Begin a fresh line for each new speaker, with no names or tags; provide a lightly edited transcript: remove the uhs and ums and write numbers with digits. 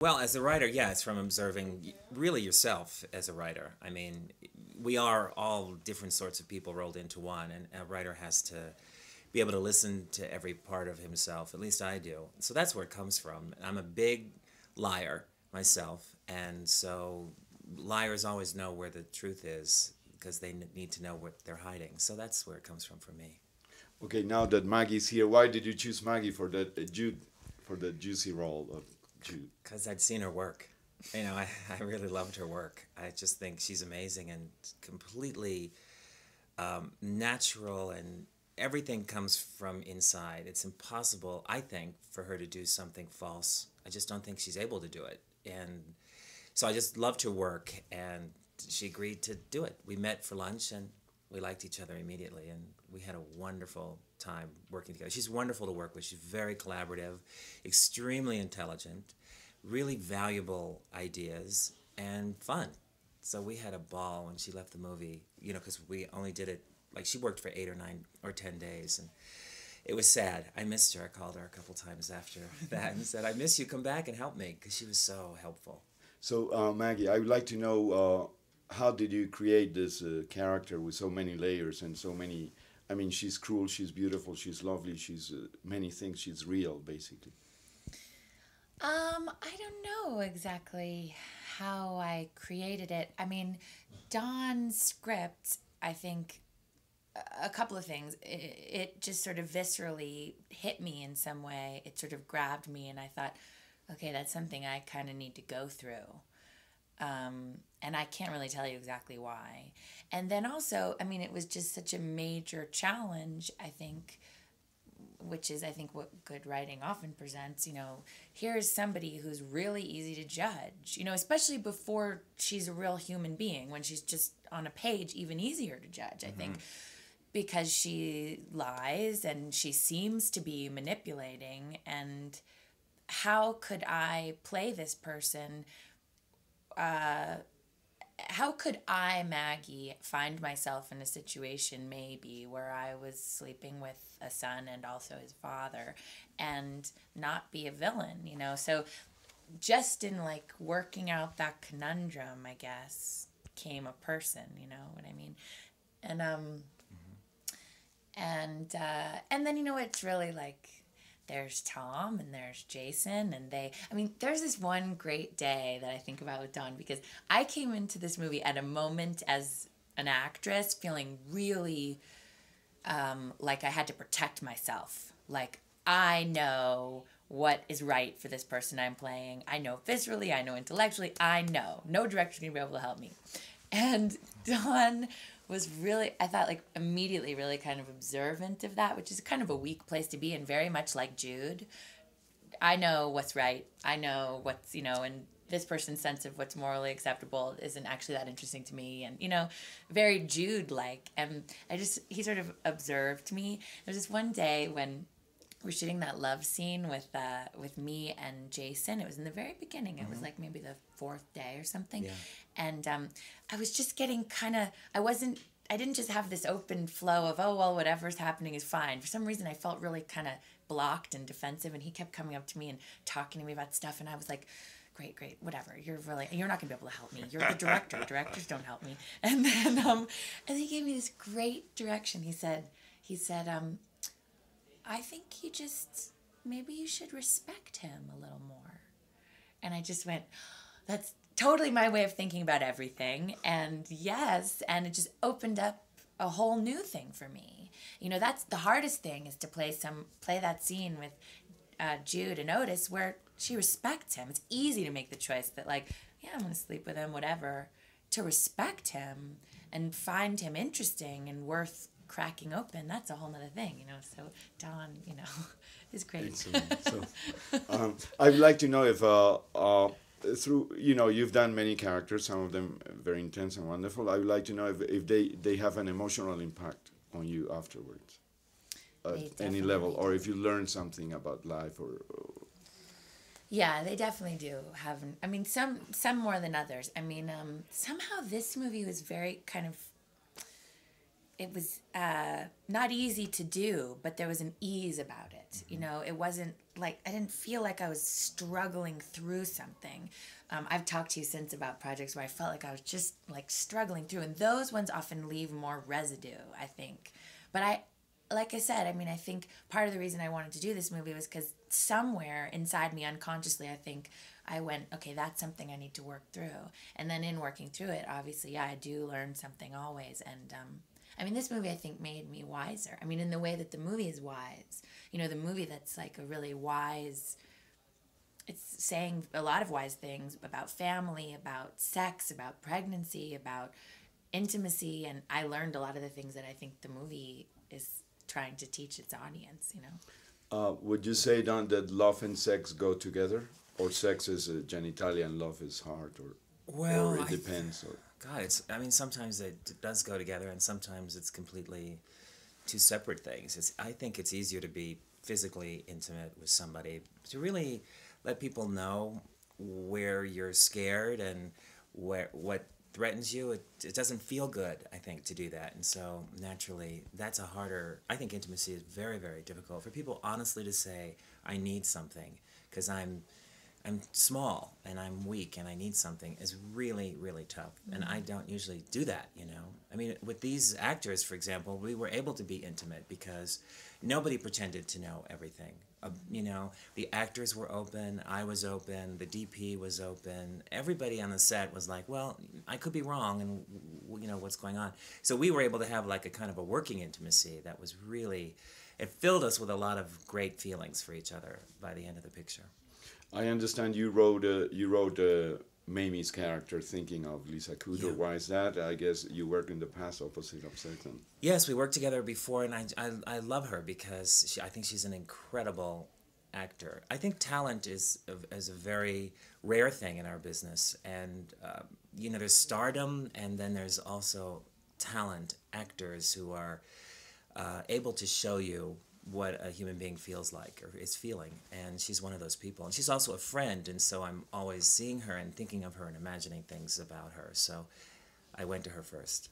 Well, as a writer, yeah, it's from observing really yourself as a writer. I mean, we are all different sorts of people rolled into one, and a writer has to be able to listen to every part of himself. At least I do. So that's where it comes from. I'm a big liar myself, and so liars always know where the truth is because they need to know what they're hiding. So that's where it comes from for me.
Okay, now that Maggie's here, why did you choose Maggie for that Jude, for the juicy role of Jude?
Because I'd seen her work. You know, I really loved her work. I just think she's amazing and completely natural, and everything comes from inside. It's impossible, I think, for her to do something false. I just don't think she's able to do it. And so I just loved her work, and she agreed to do it. We met for lunch, and we liked each other immediately, and we had a wonderful time working together. She's wonderful to work with. She's very collaborative, extremely intelligent, really valuable ideas, and fun. So we had a ball when she left the movie, you know, because we only did it, like she worked for 8 or 9 or 10 days, and it was sad. I missed her. I called her a couple times after that and said, I miss you, come back and help me, because she was so helpful.
So, Maggie, I would like to know how did you create this character with so many layers and so many. I mean, she's cruel, she's beautiful, she's lovely, she's many things. She's real, basically.
I don't know exactly how I created it. I mean, Don's script, I think, a couple of things. It just sort of viscerally hit me in some way. It sort of grabbed me, and I thought, okay, that's something I kind of need to go through. And I can't really tell you exactly why. And then also, I mean, it was just such a major challenge, I think, which is, I think, what good writing often presents. You know, here's somebody who's really easy to judge, you know, especially before she's a real human being. When she's just on a page, even easier to judge, I think, because she lies and she seems to be manipulating. And how could I play this person? How could I, Maggie, find myself in a situation maybe where I was sleeping with a son and also his father and not be a villain, you know? So just in like working out that conundrum, I guess, came a person, you know what I mean? And and then, you know, it's really like there's Tom and there's Jason, and I mean, there's this one great day that I think about with Don, because I came into this movie at a moment as an actress feeling really like I had to protect myself. Like, I know what is right for this person I'm playing. I know viscerally, I know intellectually, I know. No director's gonna be able to help me. And Don was really, I thought, like, immediately really kind of observant of that, which is kind of a weak place to be in, very much like Jude. I know what's right. I know what's, you know, and this person's sense of what's morally acceptable isn't actually that interesting to me. And, you know, very Jude-like. And he sort of observed me. There was this one day when we're shooting that love scene with me and Jason. It was in the very beginning. It was like maybe the fourth day or something.
Yeah.
And I was just getting kind of, I didn't just have this open flow of, oh, well, whatever's happening is fine. For some reason, I felt really kind of blocked and defensive, and he kept coming up to me and talking to me about stuff, and I was like, great, whatever. You're not going to be able to help me. You're the director. Directors don't help me. And then he gave me this great direction. He said, I think maybe you should respect him a little more. And I just went, that's totally my way of thinking about everything. And yes, and it just opened up a whole new thing for me. You know, that's the hardest thing, is to play that scene with Jude and Otis where she respects him. It's easy to make the choice that, like, yeah, I'm going to sleep with him, whatever. To respect him and find him interesting and worth cracking open, that's a whole nother thing, you know. So Don, you know, is great.
Excellent. So, I would like to know if through, you know, you've done many characters, some of them very intense and wonderful. I would like to know if they have an emotional impact on you afterwards at any level, or if you learn something about life or
Yeah, they definitely do have. I mean, some more than others. I mean, somehow this movie was very kind of it was not easy to do, but there was an ease about it.
Mm-hmm.
You know, it wasn't like, I didn't feel like I was struggling through something. I've talked to you since about projects where I felt like I was just like struggling through, and those ones often leave more residue, I think. But like I said, I mean, I think part of the reason I wanted to do this movie was because somewhere inside me, unconsciously, I think I went, okay, that's something I need to work through. And then in working through it, obviously, yeah, I do learn something always. And I mean, this movie, I think, made me wiser. I mean, in the way that the movie is wise. You know, the movie that's like a really wise, it's saying a lot of wise things about family, about sex, about pregnancy, about intimacy. And I learned a lot of the things that I think the movie is trying to teach its audience, you know.
Would you say, Don, that love and sex go together? Or sex is genitalia and love is heart? Or it depends?
God, I mean, sometimes it does go together, and sometimes it's completely two separate things. I think it's easier to be physically intimate with somebody, to really let people know where you're scared and what threatens you. It doesn't feel good, I think, to do that. And so naturally, that's a harder, I think intimacy is very, very difficult for people honestly to say, I need something, because I'm small and I'm weak and I need something, is really, really tough. And I don't usually do that, you know. I mean, with these actors, for example, we were able to be intimate because nobody pretended to know everything. You know, the actors were open, I was open, the DP was open. Everybody on the set was like, well, I could be wrong, and, you know, what's going on. So we were able to have like a kind of a working intimacy that was really, it filled us with a lot of great feelings for each other by the end of the picture.
I understand you wrote Mamie's character thinking of Lisa Kudrow.
Yeah.
Why is that? I guess you worked in the past opposite of Satan.
Yes, we worked together before, and I love her because I think she's an incredible actor. I think talent is a very rare thing in our business, and you know, there's stardom, and then there's also talent, actors who are able to show you what a human being feels like or is feeling, and she's one of those people. And she's also a friend, and so I'm always seeing her and thinking of her and imagining things about her, so I went to her first.